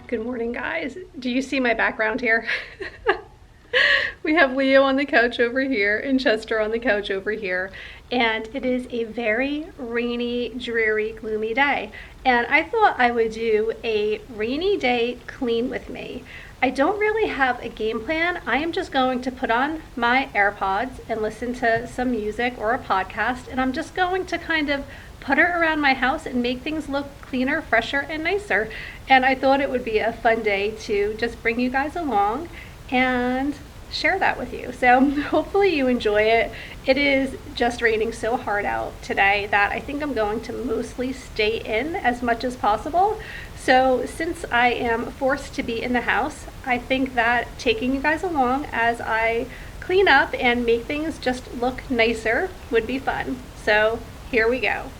Good morning, guys. Do you see my background here? We have Leo on the couch over here and Chester on the couch over here, and it is a very rainy, dreary, gloomy day. And I thought I would do a rainy day clean with me. I don't really have a game plan. I am just going to put on my AirPods and listen to some music or a podcast, and I'm just going to kind of putter around my house and make things look cleaner, fresher, and nicer. And I thought it would be a fun day to just bring you guys along and share that with you. So hopefully you enjoy it. It is just raining so hard out today that I think I'm going to mostly stay in as much as possible. So since I am forced to be in the house, I think that taking you guys along as I clean up and make things just look nicer would be fun. So here we go.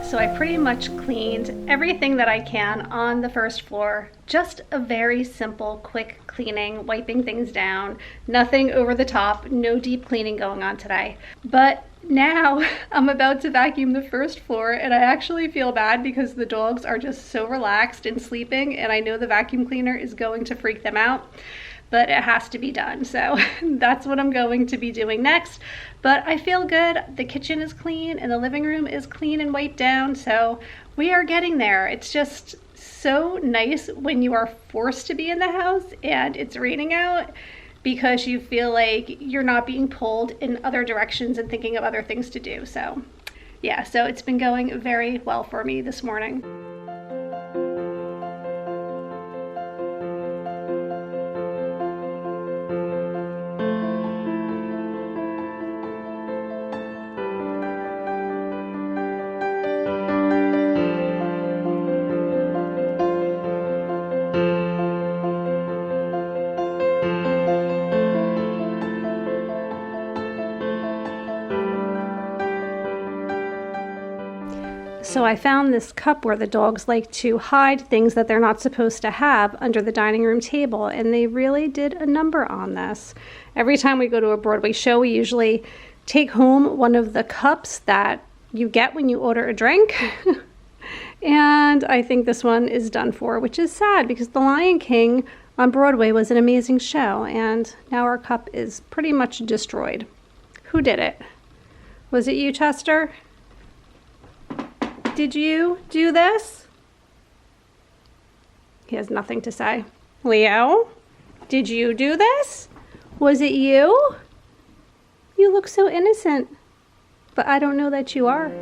So I pretty much cleaned everything that I can on the first floor. Just a very simple, quick cleaning, wiping things down, nothing over the top, no deep cleaning going on today. But now I'm about to vacuum the first floor, and I actually feel bad because the dogs are just so relaxed and sleeping, and I know the vacuum cleaner is going to freak them out. But it has to be done. So that's what I'm going to be doing next. But I feel good. The kitchen is clean and the living room is clean and wiped down. So we are getting there. It's just so nice when you are forced to be in the house and it's raining out, because you feel like you're not being pulled in other directions and thinking of other things to do. So yeah, so it's been going very well for me this morning. So I found this cup where the dogs like to hide things that they're not supposed to have under the dining room table, and they really did a number on this. Every time we go to a Broadway show, we usually take home one of the cups that you get when you order a drink. And I think this one is done for, which is sad because The Lion King on Broadway was an amazing show, and now our cup is pretty much destroyed. Who did it? Was it you, Chester? Did you do this? He has nothing to say. Leo, did you do this? Was it you? You look so innocent, but I don't know that you are.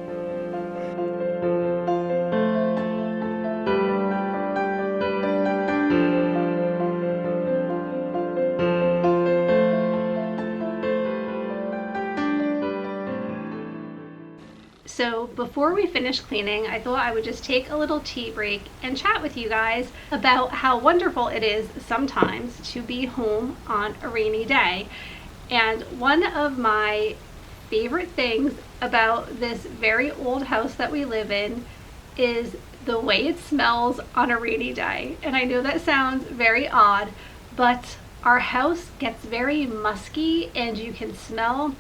So before we finish cleaning, I thought I would just take a little tea break and chat with you guys about how wonderful it is sometimes to be home on a rainy day. And one of my favorite things about this very old house that we live in is the way it smells on a rainy day. And I know that sounds very odd, but our house gets very musky, and you can smell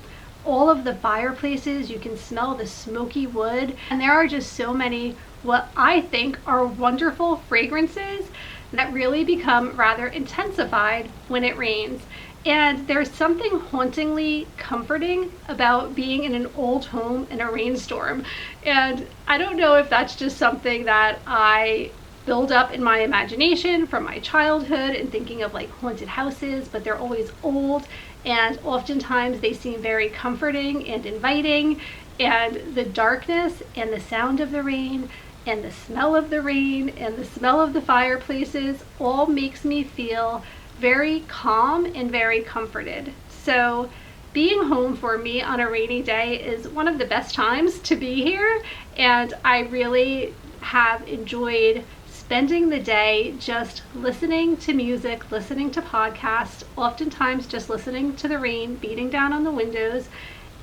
all of the fireplaces, you can smell the smoky wood, and there are just so many what I think are wonderful fragrances that really become rather intensified when it rains. And there's something hauntingly comforting about being in an old home in a rainstorm. And I don't know if that's just something that I build up in my imagination from my childhood and thinking of like haunted houses, but they're always old, and oftentimes they seem very comforting and inviting, and the darkness and the sound of the rain and the smell of the rain and the smell of the fireplaces all makes me feel very calm and very comforted. So being home for me on a rainy day is one of the best times to be here, and I really have enjoyed spending the day just listening to music, listening to podcasts, oftentimes just listening to the rain beating down on the windows,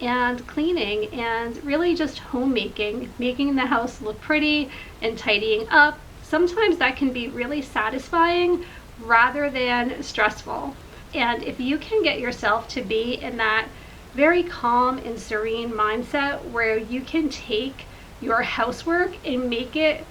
and cleaning, and really just homemaking, making the house look pretty and tidying up. Sometimes that can be really satisfying rather than stressful. And if you can get yourself to be in that very calm and serene mindset where you can take your housework and make it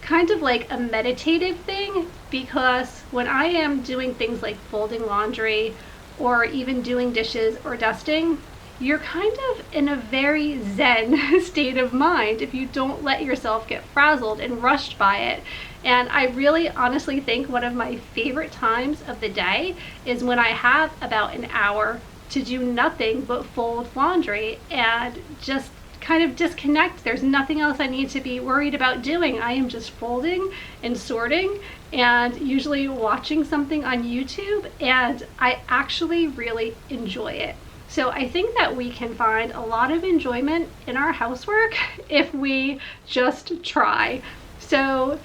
kind of like a meditative thing, because when I am doing things like folding laundry or even doing dishes or dusting, you're kind of in a very zen state of mind if you don't let yourself get frazzled and rushed by it. And I really honestly think one of my favorite times of the day is when I have about an hour to do nothing but fold laundry and just kind of disconnect. There's nothing else I need to be worried about doing. I am just folding and sorting and usually watching something on YouTube, and I actually really enjoy it. So I think that we can find a lot of enjoyment in our housework if we just try. So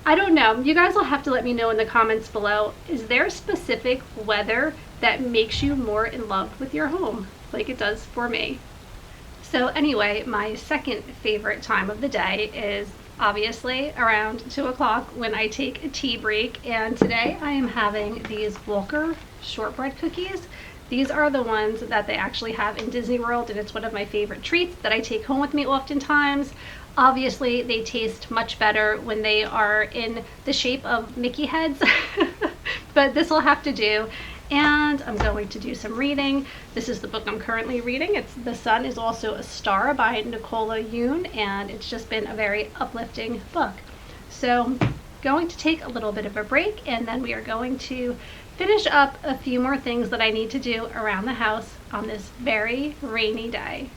I don't know, you guys will have to let me know in the comments below, is there specific weather that makes you more in love with your home like it does for me? So anyway, my second favorite time of the day is obviously around 2 o'clock when I take a tea break, and today I am having these Walker shortbread cookies. These are the ones that they actually have in Disney World, and it's one of my favorite treats that I take home with me oftentimes. Obviously, they taste much better when they are in the shape of Mickey heads, but this will have to do. And I'm going to do some reading. This is the book I'm currently reading. It's The Sun is Also a Star by Nicola Yoon, and it's just been a very uplifting book. So going to take a little bit of a break, and then we are going to finish up a few more things that I need to do around the house on this very rainy day.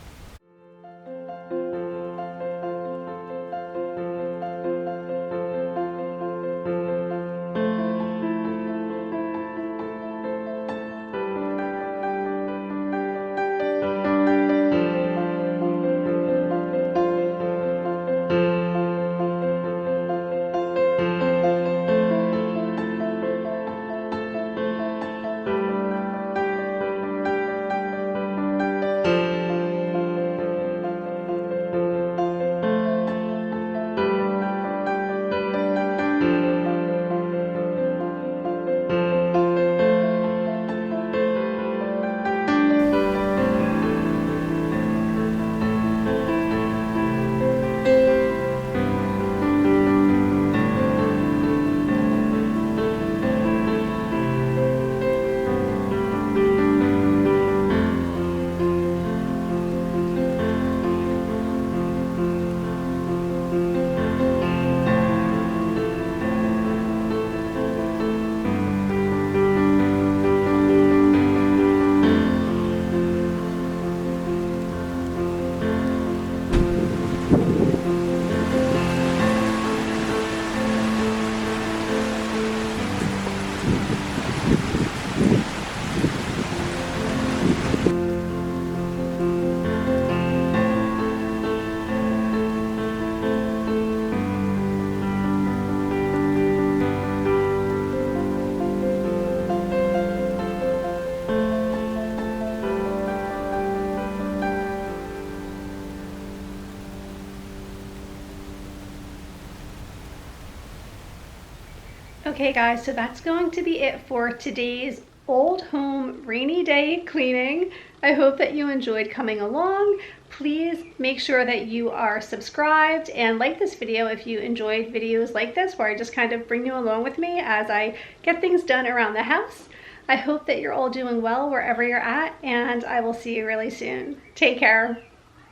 Okay guys, so that's going to be it for today's old home rainy day cleaning. I hope that you enjoyed coming along. Please make sure that you are subscribed and like this video if you enjoyed videos like this where I just kind of bring you along with me as I get things done around the house. I hope that you're all doing well wherever you're at, and I will see you really soon. Take care.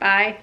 Bye.